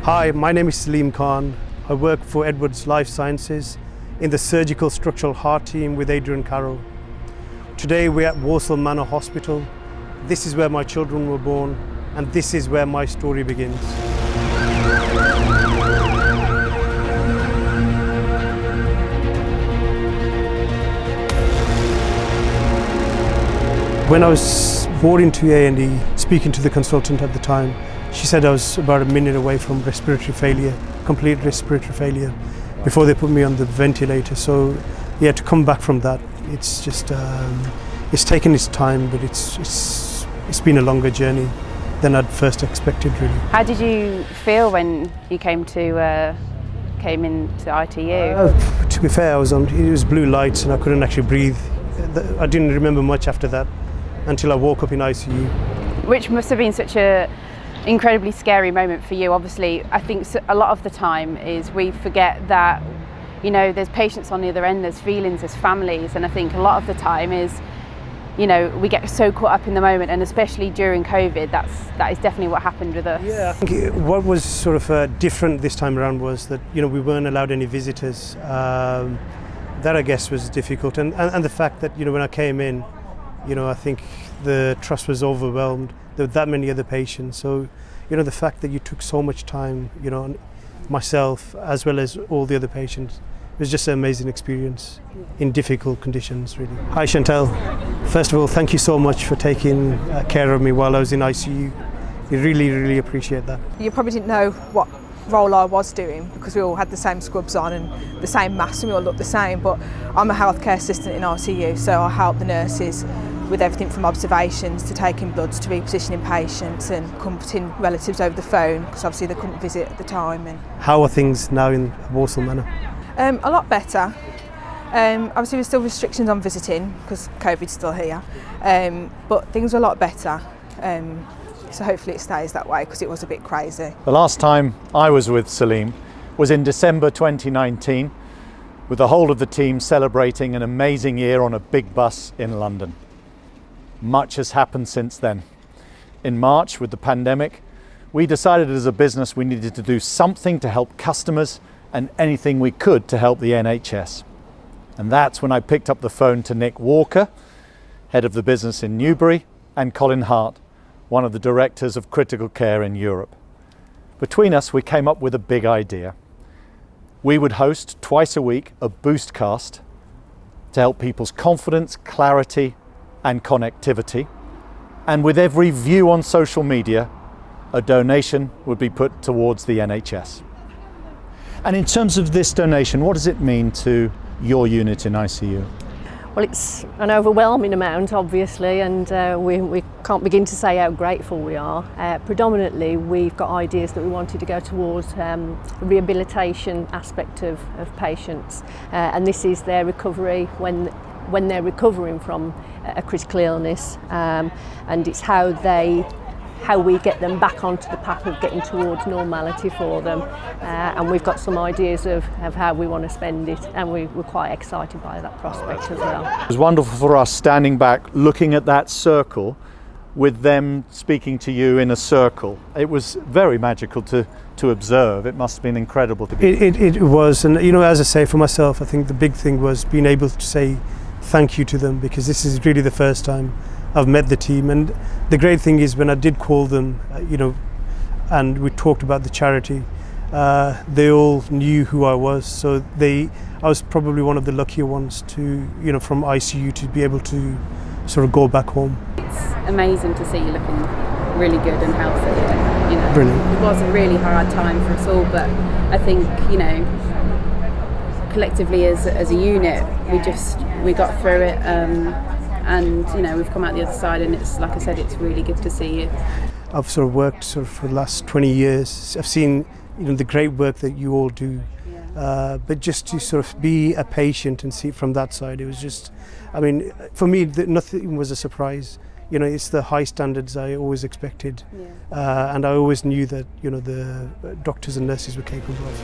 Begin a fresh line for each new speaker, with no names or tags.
Hi, my name is Salim Khan. I work for Edwards Life Sciences in the surgical structural heart team with Adrian Carroll. Today we're at Walsall Manor Hospital. This is where my children were born, and this is where my story begins. When I was brought into A&E, speaking to the consultant at the time, she said I was about a minute away from respiratory failure, complete respiratory failure, before they put me on the ventilator. So yeah, to come back from that, it's just, it's taken its time, but it's been a longer journey than I'd first expected, really.
How did you feel when you came into ITU?
To be fair, it was blue lights and I couldn't actually breathe. I didn't remember much after that until I woke up in ICU. Which must have been such a incredibly scary moment for you. Obviously, I think a lot of the time is we forget that, you know, there's patients on the other end, there's feelings, there's families, and I think a lot of the time is, you know, we get so caught up in the moment, and especially during COVID, that is definitely what happened with us. Yeah, I think what was sort of different this time around was that, you know, we weren't allowed any visitors. That I guess was difficult, and the fact that, you know, when I came in, you know, I think the trust was overwhelmed. There were that many other patients, so, you know, the fact that you took so much time, you know, myself as well as all the other patients, it was just an amazing experience in difficult conditions, really. Hi Chantal, first of all, thank you so much for taking care of me while I was in ICU. We really appreciate that.
You probably didn't know what role I was doing because we all had the same scrubs on and the same masks and we all looked the same, but I'm a healthcare assistant in ICU, so I help the nurses with everything from observations to taking bloods to repositioning patients and comforting relatives over the phone because obviously they couldn't visit at the time. And
how are things now in Walsall Manor?
A lot better. Obviously there's still restrictions on visiting because COVID's still here, but things are a lot better. So hopefully it stays that way because it was a bit crazy.
The last time I was with Salim was in December 2019 with the whole of the team celebrating an amazing year on a big bus in London. Much has happened since then. In March, with the pandemic, we decided as a business we needed to do something to help customers and anything we could to help the NHS. And that's when I picked up the phone to Nick Walker, head of the business in Newbury, and Colin Hart, one of the directors of critical care in Europe. Between us, we came up with a big idea. We would host twice a week a Boostcast to help people's confidence, clarity, and connectivity. And with every view on social media, a donation would be put towards the NHS. And in terms of this donation, what does it mean to your unit in ICU?
Well, it's an overwhelming amount, obviously, and we can't begin to say how grateful we are. Predominantly, we've got ideas that we wanted to go towards the rehabilitation aspect of patients, and this is their recovery when they're recovering from a critical illness, and it's how we get them back onto the path of getting towards normality for them, and we've got some ideas of how we want to spend it, and we're quite excited by that prospect as well.
It was wonderful for us standing back looking at that circle with them speaking to you in a circle. It was very magical to observe. It must have been incredible to be.
It was, and you know, as I say, for myself, I think the big thing was being able to say thank you to them, because this is really the first time I've met the team. And the great thing is when I did call them, you know, and we talked about the charity, they all knew who I was. So I was probably one of the luckier ones to, you know, from ICU to be able to sort of go back home.
It's amazing to see you looking really good and healthy. You know,
brilliant.
It was a really hard time for us all, but I think, you know, collectively as a unit, we got through it, and you know, we've come out the other side, and it's, like I said, it's really good to see you. I've sort of worked for the last 20 years. I've seen, you know, the great work that you all do, but just to sort of be a patient and see it from that side, it was just, I mean, for me, nothing was a surprise. You know, it's the high standards I always expected, and I always knew that, you know, the doctors and nurses were capable of.